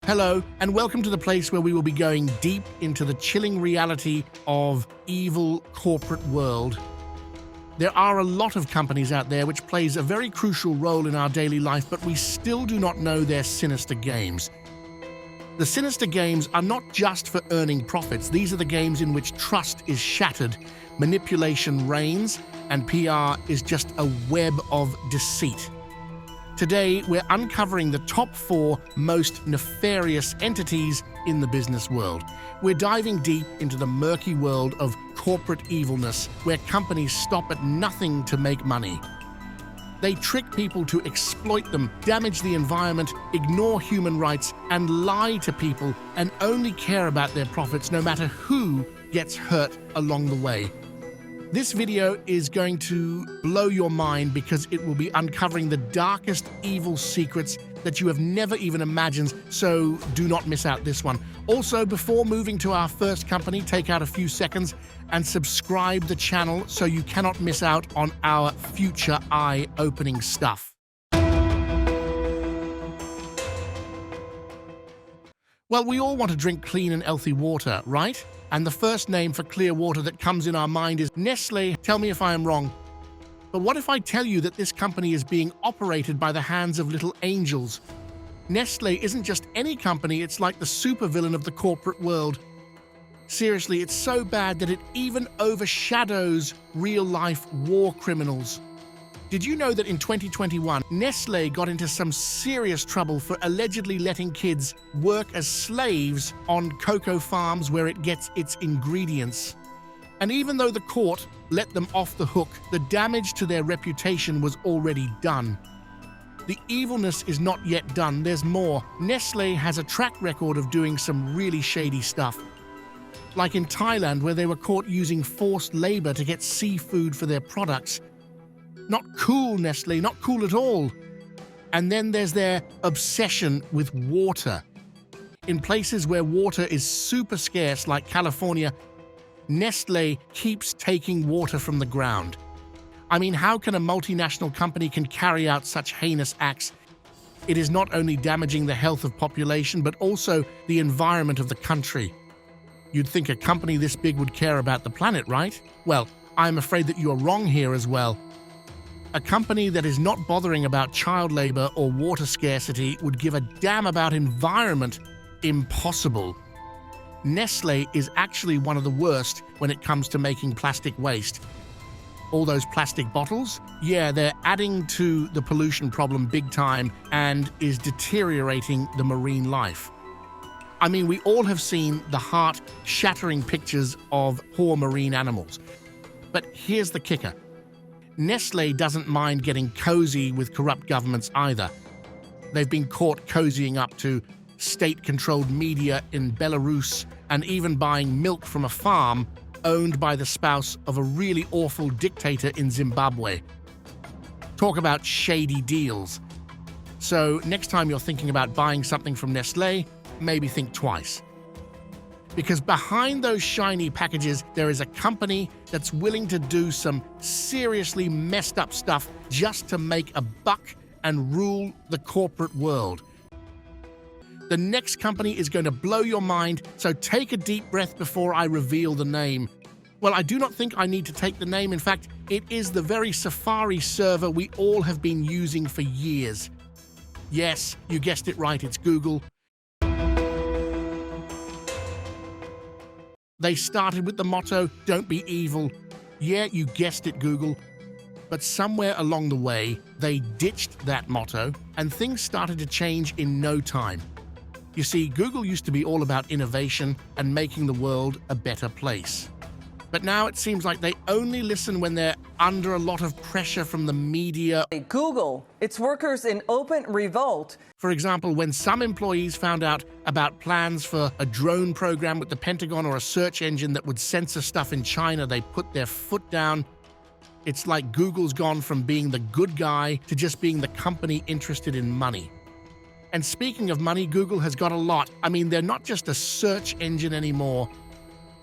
Hello, and welcome to the place where we will be going deep into the chilling reality of evil corporate world. There are a lot of companies out there which plays a very crucial role in our daily life, but we still do not know their sinister games. The sinister games are not just for earning profits. These are the games in which trust is shattered, manipulation reigns, and PR is just a web of deceit. Today, we're uncovering the top 4 most nefarious entities in the business world. We're diving deep into the murky world of corporate evilness, where companies stop at nothing to make money. They trick people to exploit them, damage the environment, ignore human rights, and lie to people and only care about their profits no matter who gets hurt along the way. This video is going to blow your mind because it will be uncovering the darkest evil secrets that you have never even imagined, so do not miss out this one. Also, before moving to our first company, take out a few seconds and subscribe the channel so you cannot miss out on our future eye-opening stuff. Well, we all want to drink clean and healthy water, right? And the first name for clear water that comes in our mind is Nestle. Tell me if I am wrong. But what if I tell you that this company is being operated by the hands of little angels? Nestle isn't just any company, it's like the supervillain of the corporate world. Seriously, it's so bad that it even overshadows real-life war criminals. Did you know that in 2021, Nestle got into some serious trouble for allegedly letting kids work as slaves on cocoa farms where it gets its ingredients? And even though the court let them off the hook, the damage to their reputation was already done. The evilness is not yet done, there's more. Nestle has a track record of doing some really shady stuff. Like in Thailand, where they were caught using forced labor to get seafood for their products. Not cool, Nestle, not cool at all. And then there's their obsession with water. In places where water is super scarce, like California, Nestle keeps taking water from the ground. I mean, how can a multinational company can carry out such heinous acts? It is not only damaging the health of population, but also the environment of the country. You'd think a company this big would care about the planet, right? Well, I'm afraid that you are wrong here as well. A company that is not bothering about child labor or water scarcity would give a damn about environment. Impossible. Nestle is actually one of the worst when it comes to making plastic waste. All those plastic bottles, yeah, they're adding to the pollution problem big time and is deteriorating the marine life. I mean, we all have seen the heart-shattering pictures of poor marine animals. But here's the kicker. Nestle doesn't mind getting cozy with corrupt governments either. They've been caught cozying up to state-controlled media in Belarus and even buying milk from a farm owned by the spouse of a really awful dictator in Zimbabwe. Talk about shady deals. So next time you're thinking about buying something from Nestle, maybe think twice. Because behind those shiny packages, there is a company that's willing to do some seriously messed up stuff just to make a buck and rule the corporate world. The next company is going to blow your mind, so take a deep breath before I reveal the name. Well, I do not think I need to take the name. In fact, it is the very Safari server we all have been using for years. Yes, you guessed it right, it's Google. They started with the motto, "Don't be evil." Yeah, you guessed it, Google. But somewhere along the way, they ditched that motto and things started to change in no time. You see, Google used to be all about innovation and making the world a better place. But now it seems like they only listen when they're under a lot of pressure from the media. Google, its workers in open revolt. For example, when some employees found out about plans for a drone program with the Pentagon or a search engine that would censor stuff in China, they put their foot down. It's like Google's gone from being the good guy to just being the company interested in money. And speaking of money, Google has got a lot. I mean, they're not just a search engine anymore.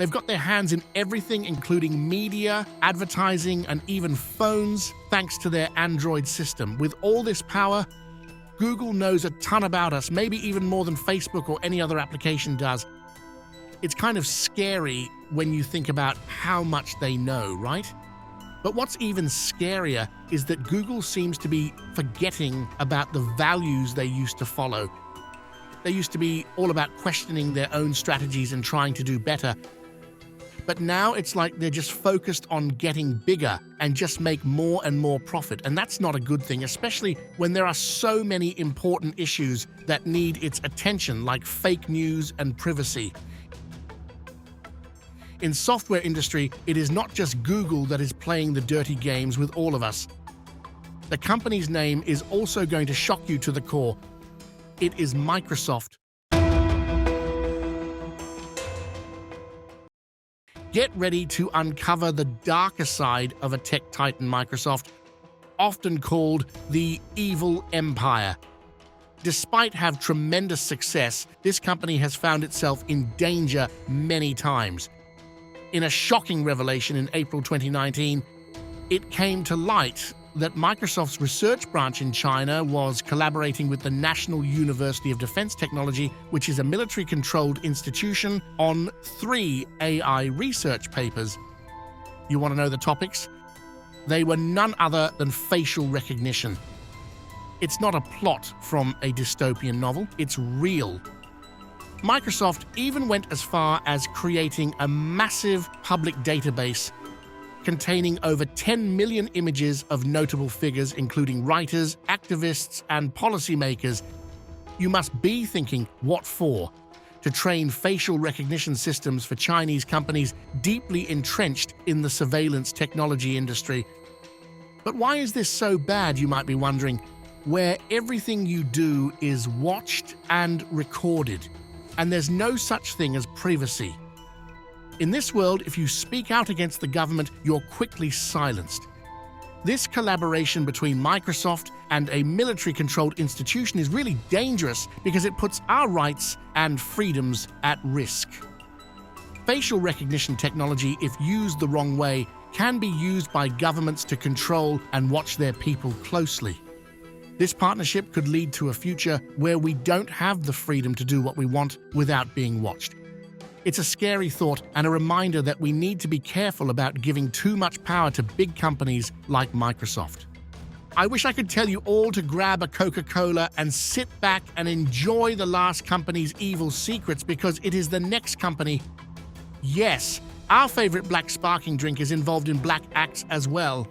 They've got their hands in everything, including media, advertising, and even phones, thanks to their Android system. With all this power, Google knows a ton about us, maybe even more than Facebook or any other application does. It's kind of scary when you think about how much they know, right? But what's even scarier is that Google seems to be forgetting about the values they used to follow. They used to be all about questioning their own strategies and trying to do better. But now it's like they're just focused on getting bigger and just make more and more profit. And that's not a good thing, especially when there are so many important issues that need its attention, like fake news and privacy. In software industry, it is not just Google that is playing the dirty games with all of us. The company's name is also going to shock you to the core. It is Microsoft. Get ready to uncover the darker side of a tech titan Microsoft, often called the evil empire. Despite having tremendous success, this company has found itself in danger many times. In a shocking revelation in April 2019, it came to light that Microsoft's research branch in China was collaborating with the National University of Defense Technology, which is a military-controlled institution, on 3 AI research papers. You want to know the topics? They were none other than facial recognition. It's not a plot from a dystopian novel, it's real. Microsoft even went as far as creating a massive public database containing over 10 million images of notable figures, including writers, activists, and policymakers. You must be thinking, what for? To train facial recognition systems for Chinese companies deeply entrenched in the surveillance technology industry. But why is this so bad, you might be wondering, where everything you do is watched and recorded, and there's no such thing as privacy? In this world, if you speak out against the government, you're quickly silenced. This collaboration between Microsoft and a military-controlled institution is really dangerous because it puts our rights and freedoms at risk. Facial recognition technology, if used the wrong way, can be used by governments to control and watch their people closely. This partnership could lead to a future where we don't have the freedom to do what we want without being watched. It's a scary thought and a reminder that we need to be careful about giving too much power to big companies like Microsoft. I wish I could tell you all to grab a Coca Cola and sit back and enjoy the last company's evil secrets, because it is the next company. Yes, our favorite black sparkling drink is involved in black acts as well.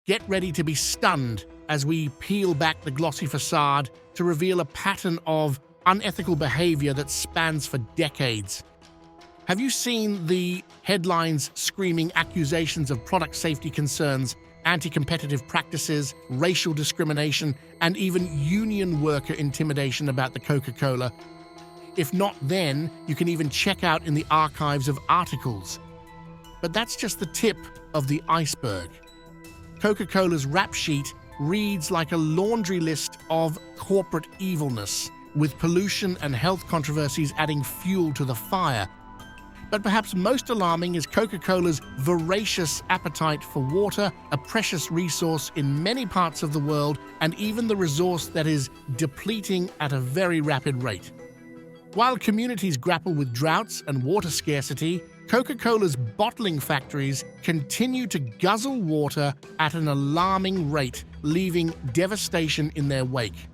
Get ready to be stunned as we peel back the glossy facade to reveal a pattern of unethical behavior that spans for decades. Have you seen the headlines screaming accusations of product safety concerns, anti-competitive practices, racial discrimination, and even union worker intimidation about the Coca-Cola? If not, then you can even check out in the archives of articles. But that's just the tip of the iceberg. Coca-Cola's rap sheet reads like a laundry list of corporate evilness, with pollution and health controversies adding fuel to the fire. But perhaps most alarming is Coca-Cola's voracious appetite for water, a precious resource in many parts of the world, and even the resource that is depleting at a very rapid rate. While communities grapple with droughts and water scarcity, Coca-Cola's bottling factories continue to guzzle water at an alarming rate, leaving devastation in their wake.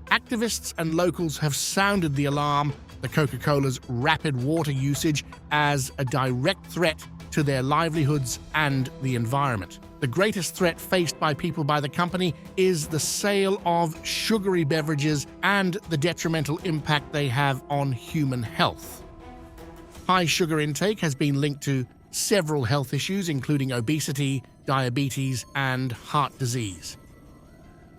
Activists and locals have sounded the alarm, the Coca-Cola's rapid water usage, as a direct threat to their livelihoods and the environment. The greatest threat faced by people by the company is the sale of sugary beverages and the detrimental impact they have on human health. High sugar intake has been linked to several health issues, including obesity, diabetes, and heart disease.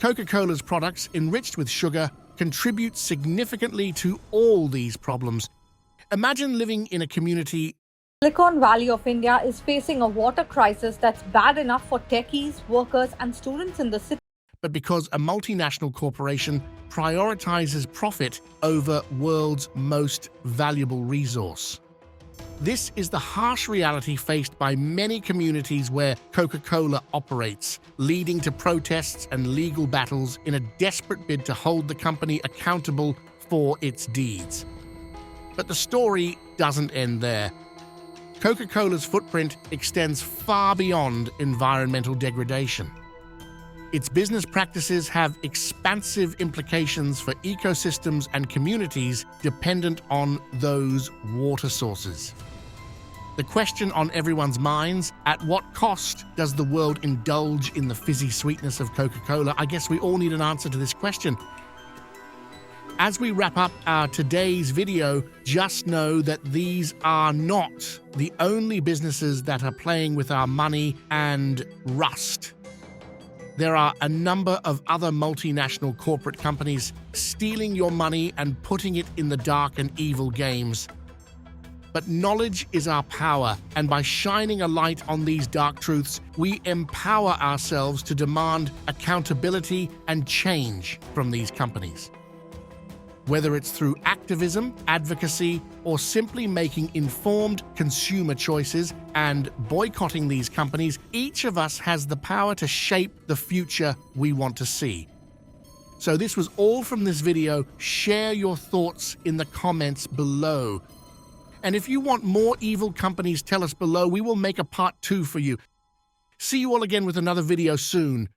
Coca-Cola's products enriched with sugar contribute significantly to all these problems. Imagine living in a community. Silicon Valley of India is facing a water crisis that's bad enough for techies, workers, and students in the city. But because a multinational corporation prioritizes profit over world's most valuable resource. This is the harsh reality faced by many communities where Coca Cola operates, leading to protests and legal battles in a desperate bid to hold the company accountable for its deeds. But the story doesn't end there. Coca Cola's footprint extends far beyond environmental degradation. Its business practices have expansive implications for ecosystems and communities dependent on those water sources. The question on everyone's minds, at what cost does the world indulge in the fizzy sweetness of Coca-Cola? I guess we all need an answer to this question. As we wrap up our today's video, just know that these are not the only businesses that are playing with our money and rust. There are a number of other multinational corporate companies stealing your money and putting it in the dark and evil games. But knowledge is our power, and by shining a light on these dark truths, we empower ourselves to demand accountability and change from these companies. Whether it's through activism, advocacy, or simply making informed consumer choices and boycotting these companies, each of us has the power to shape the future we want to see. So this was all from this video. Share your thoughts in the comments below. And if you want more evil companies, tell us below. We will make a part 2 for you. See you all again with another video soon.